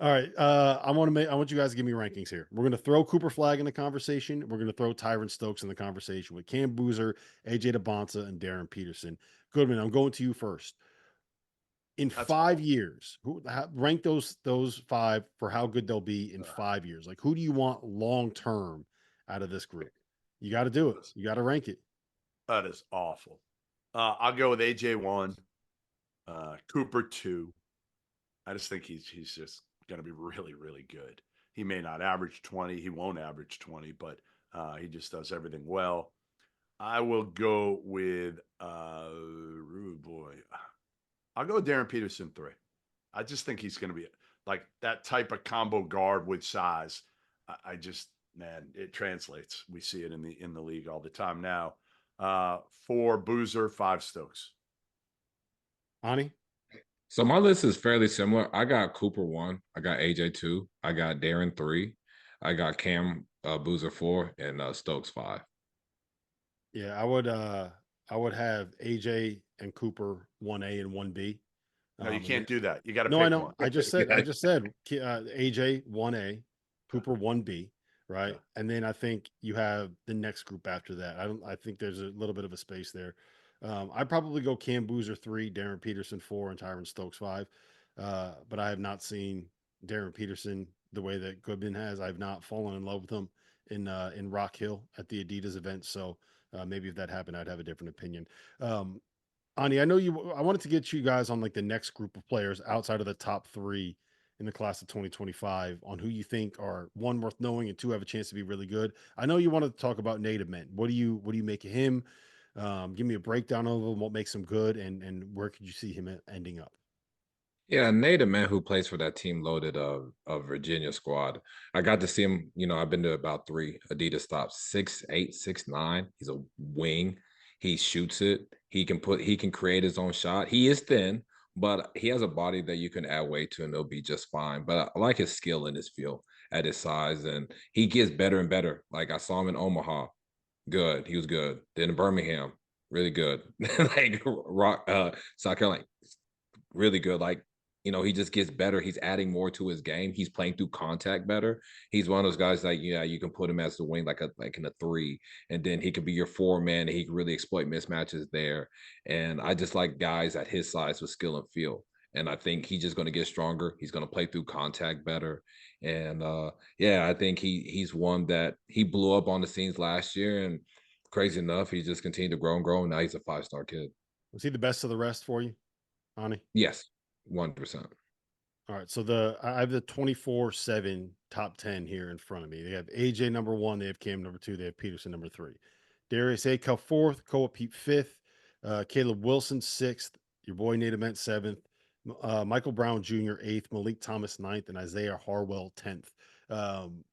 All right. I want you guys to give me rankings here. We're going to throw Cooper Flagg in the conversation. We're going to throw Tyron Stokes in the conversation with Cam Boozer, AJ Dybantsa, and Darren Peterson. Goodman, I'm going to you first. In That's 5 years, rank those five for how good they'll be in uh, 5 years? Like, who do you want long term out of this group? You got to do it. You got to rank it. that is awful. I'll go with AJ 1, Cooper 2. I just think he's just going to be really, really good. He may not average 20. He won't average 20, but he just does everything well. I will go with rude boy. I'll go with Darren Peterson 3. I just think he's going to be like that type of combo guard with size. I just, man, it translates. We see it in the league all the time now. 4 Boozer, 5 Stokes. Ani? So my list is fairly similar. I got Cooper 1, I got AJ 2, I got Darren 3, I got Cam Boozer 4, and Stokes 5. Yeah, I would have AJ and Cooper 1A and 1B. No, you And then, can't do that. You got to no, I pick know. one. I just said AJ 1A, Cooper 1B, right? Yeah. And then I think you have the next group after that. I think there's a little bit of a space there. I'd probably go Cam Boozer 3, Darren Peterson 4, and Tyron Stokes 5. But I have not seen Darren Peterson the way that Goodman has. I've not fallen in love with him in Rock Hill at the Adidas event. So maybe if that happened, I'd have a different opinion. Ani, I know you. I wanted to get you guys on like the next group of players outside of the top three in the class of 2025 on who you think are one worth knowing and two have a chance to be really good. I know you wanted to talk about native men. What do you make of him? Give me a breakdown of him. What makes him good, and where could you see him ending up? Yeah, Nate, a man who plays for that team loaded of Virginia squad. I got to see him, I've been to about 3 Adidas stops, 6'8", 6'9". He's a wing. He shoots it. He can create his own shot. He is thin, but he has a body that you can add weight to and it'll be just fine. But I like his skill in his field at his size, and he gets better and better. Like I saw him in Omaha. Good. He was good. Then in Birmingham, really good. Like South Carolina, really good. Like, he just gets better. He's adding more to his game. He's playing through contact better. He's one of those guys that, you can put him as the wing, like in a 3, and then he could be your 4-man, and he can really exploit mismatches there. And I just like guys at his size with skill and feel. And I think he's just going to get stronger. He's going to play through contact better. And yeah, I think he's one that he blew up on the scenes last year, and crazy enough, he just continued to grow and grow. And now he's a 5-star kid. Was he the best of the rest for you, Ani? Yes, 100%. All right, so I have the 24/7 top 10 here in front of me. They have AJ number 1, they have Cam number 2, they have Peterson number 3. Darius Akel 4th, Koa Pete 5th, Caleb Wilson 6th, your boy Nate Ament 7th, Michael Brown Jr. 8th, Malik Thomas 9th, and Isaiah Harwell 10th.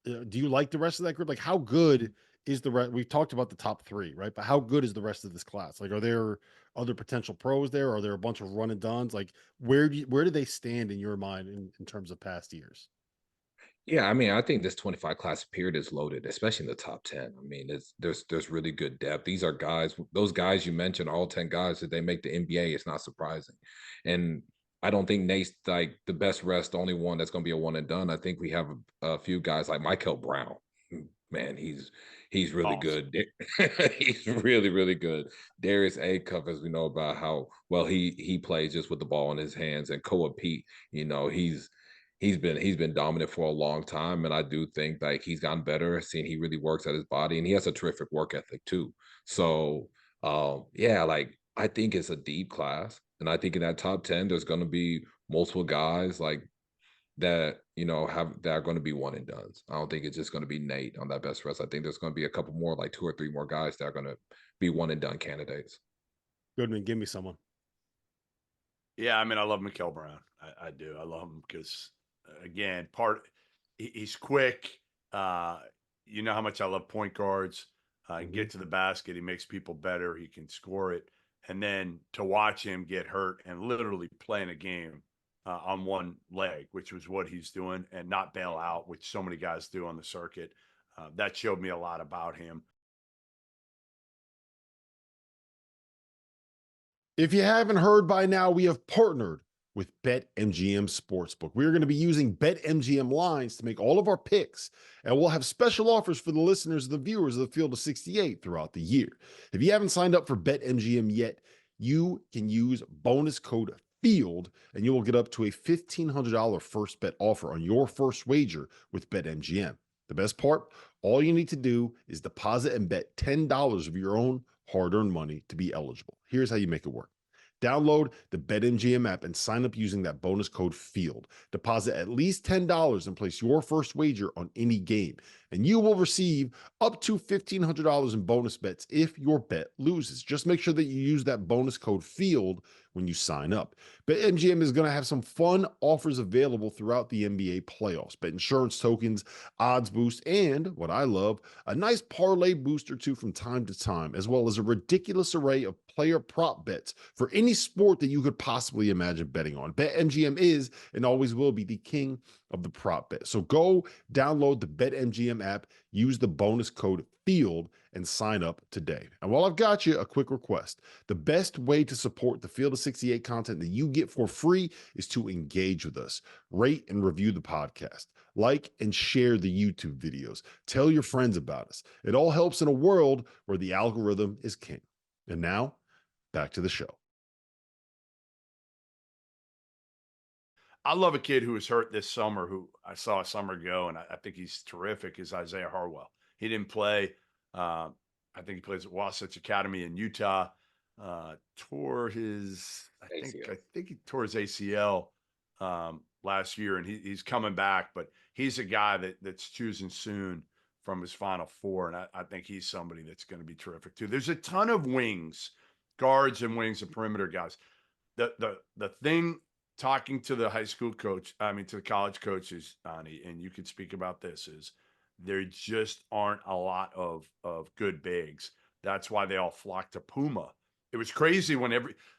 Do you like the rest of that group? Like, how good is the rest? We've talked about the top 3, right? But how good is the rest of this class? Like, are there other potential pros there? Are there a bunch of run and dones? Like, where do they stand in your mind in terms of past years? Yeah, I mean, I think this 25 class period is loaded, especially in the top 10. I mean, there's really good depth. These are guys, those guys you mentioned, all 10 guys, that they make the NBA, it's not surprising. And I don't think Nate's like the best rest, the only one that's going to be a one and done. I think we have a few guys like Michael Brown. Man, he's really Awesome. good. He's really, really good. Darius Acuff, as we know about how well he plays just with the ball in his hands, and Koa Pete, he's been dominant for a long time, and I do think like he's gotten better, seeing he really works at his body, and he has a terrific work ethic too. So yeah, like I think it's a deep class, and I think in that top 10 there's going to be multiple guys like that, that are going to be one and dones. I don't think it's just going to be Nate on that best rest. I think there's going to be a couple more, like 2 or 3 more guys that are going to be one and done candidates. Goodman, give me someone. Yeah, I mean, I love Mikel Brown. I do. I love him because, again, he's quick. You know how much I love point guards. He can get to the basket. He makes people better. He can score it. And then to watch him get hurt and literally playing a game on one leg, which was what he's doing, and not bail out, which so many guys do on the circuit, that showed me a lot about him. If you haven't heard by now, we have partnered with BetMGM Sportsbook. We're going to be using BetMGM lines to make all of our picks, and we'll have special offers for the listeners and the viewers of the Field of 68 throughout the year. If you haven't signed up for BetMGM yet, you can use bonus code FIELD, and you will get up to a $1,500 first bet offer on your first wager with BetMGM. The best part, all you need to do is deposit and bet $10 of your own hard-earned money to be eligible. Here's how you make it work. Download the BetMGM app and sign up using that bonus code FIELD. Deposit at least $10 and place your first wager on any game, and you will receive up to $1,500 in bonus bets if your bet loses. Just make sure that you use that bonus code FIELD when you sign up. BetMGM is going to have some fun offers available throughout the NBA playoffs. Bet insurance tokens, odds boost, and what I love, a nice parlay boost or two from time to time, as well as a ridiculous array of player prop bets for any sport that you could possibly imagine betting on. BetMGM is and always will be the king of the prop bet. So go download the BetMGM app, use the bonus code FIELD, and sign up today. And while I've got you, a quick request. The best way to support the Field of 68 content that you get for free is to engage with us. Rate and review the podcast. Like and share the YouTube videos. Tell your friends about us. It all helps in a world where the algorithm is king. And now, back to the show. I love a kid who was hurt this summer, who I saw a summer ago, and I think he's terrific, is Isaiah Harwell. He didn't play. I think he plays at Wasatch Academy in Utah. Tore his, I think he tore his ACL last year, and he's coming back. But he's a guy that's choosing soon from his Final Four, and I think he's somebody that's going to be terrific too. There's a ton of wings, guards and wings and perimeter guys. The thing, talking to the high school coach, to the college coaches, Ani, and you could speak about this, is there just aren't a lot of good bigs. That's why they all flock to Puma. It was crazy when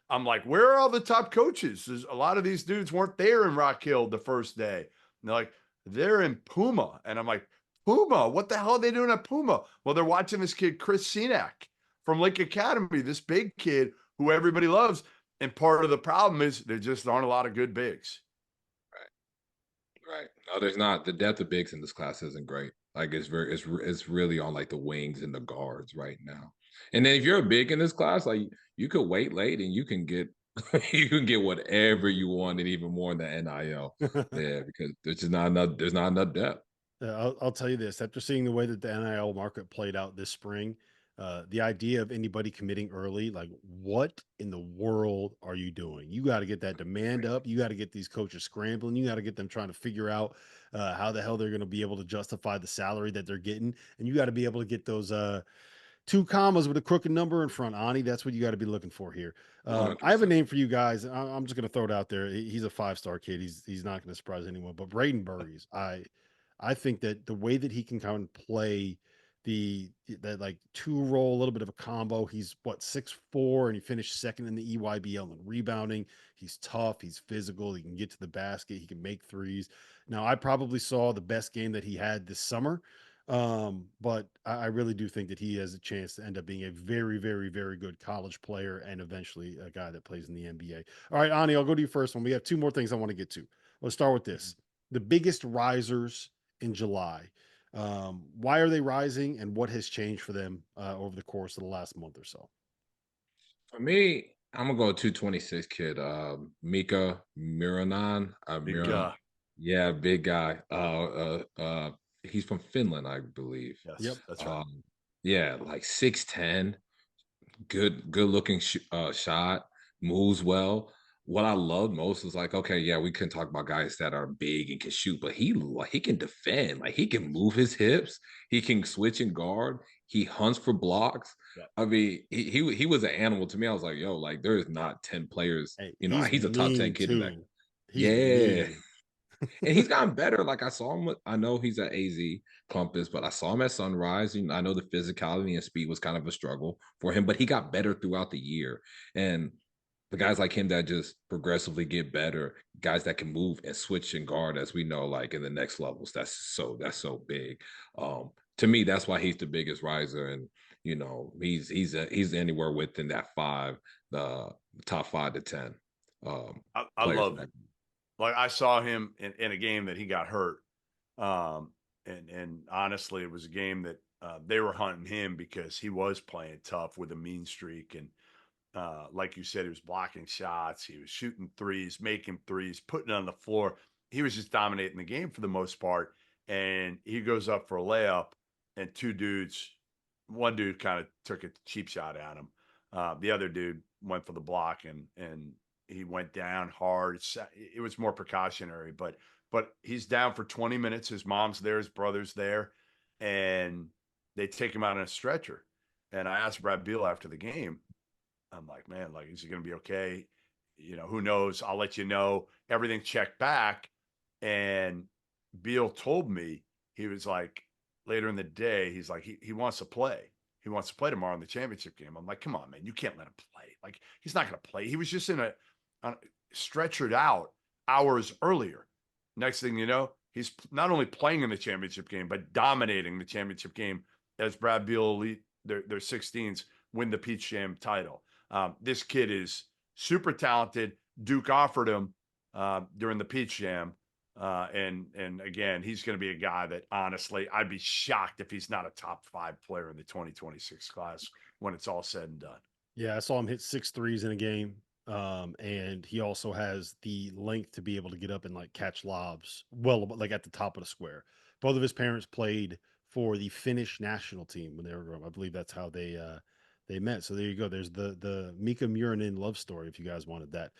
I'm like, where are all the top coaches? There's a lot of these dudes weren't there in Rock Hill the first day. And they're like, they're in Puma. And I'm like, Puma? What the hell are they doing at Puma? Well, they're watching this kid, Chris Senac from Lake Academy, this big kid who everybody loves. And part of the problem is there just aren't a lot of good bigs. Right. No, there's not. The depth of bigs in this class isn't great. Like it's really on like the wings and the guards right now. And then if you're a big in this class, like you could wait late and you can get whatever you want and even more in the NIL. Yeah, because there's not enough depth. I'll tell you this, after seeing the way that the NIL market played out this spring, the idea of anybody committing early, like what in the world are you doing? You got to get that demand up. You got to get these coaches scrambling. You got to get them trying to figure out how the hell they're going to be able to justify the salary that they're getting. And you got to be able to get those 2 commas with a crooked number in front. Ani, that's what you got to be looking for here. I have a name for you guys. I'm just going to throw it out there. He's a 5-star kid. He's not going to surprise anyone, but Braden Burries, I think that the way that he can kind of play that like 2 role, a little bit of a combo. He's 6'4", and he finished second in the EYBL in rebounding. He's tough. He's physical. He can get to the basket. He can make threes. Now, I probably saw the best game that he had this summer. But I really do think that he has a chance to end up being a very, very, very good college player and eventually a guy that plays in the NBA. All right, Ani, I'll go to you first one. We have 2 more things I want to get to. Let's start with this. The biggest risers in July. Why are they rising, and what has changed for them over the course of the last month or so? For me, I'm gonna go 226 kid, Mika Miranan. Yeah, big guy. He's from Finland, I believe. Yes, yep, that's right. Yeah, like 6'10", good looking shot, moves well. What I love most is like, okay, yeah, we can talk about guys that are big and can shoot, but he can defend. Like he can move his hips, he can switch and guard, he hunts for blocks. Yeah. I mean, he was an animal to me. I was like, yo, like there is not 10 players. Hey, he's a top 10 kid too. In that. Yeah. And he's gotten better. Like I saw him. I know he's at AZ Compass, but I saw him at Sunrise. I know the physicality and speed was kind of a struggle for him, but he got better throughout the year. And the guys like him that just progressively get better, guys that can move and switch and guard, as we know, like in the next levels. That's so big. To me, that's why he's the biggest riser, and he's anywhere within that 5, the top 5 to 10. I players. love it. Like I saw him in a game that he got hurt. And honestly, it was a game that they were hunting him because he was playing tough with a mean streak. And like you said, he was blocking shots. He was shooting threes, making threes, putting it on the floor. He was just dominating the game for the most part. And he goes up for a layup, and one dude kind of took a cheap shot at him. The other dude went for the block, and he went down hard. It was more precautionary, but he's down for 20 minutes. His mom's there, his brother's there, and they take him out on a stretcher. And I asked Brad Beal after the game, I'm like, man, like, is he going to be okay? You know, who knows? I'll let you know. Everything checked back. And Beal told me, he was like, later in the day, he's like, he wants to play. He wants to play tomorrow in the championship game. I'm like, come on, man, you can't let him play. Like, he's not going to play. He was just stretchered out hours earlier. Next thing you know, he's not only playing in the championship game, but dominating the championship game as Brad Beal elite, their 16s win the Peach Jam title. This kid is super talented. Duke offered him during the Peach Jam. And again, he's going to be a guy that, honestly, I'd be shocked if he's not a top 5 player in the 2026 class when it's all said and done. Yeah, I saw him hit 6 threes in a game. And he also has the length to be able to get up and like catch lobs like at the top of the square. Both of his parents played for the Finnish national team when they were growing up. I believe that's how they met. So there you go. There's the Mika Murinen love story if you guys wanted that.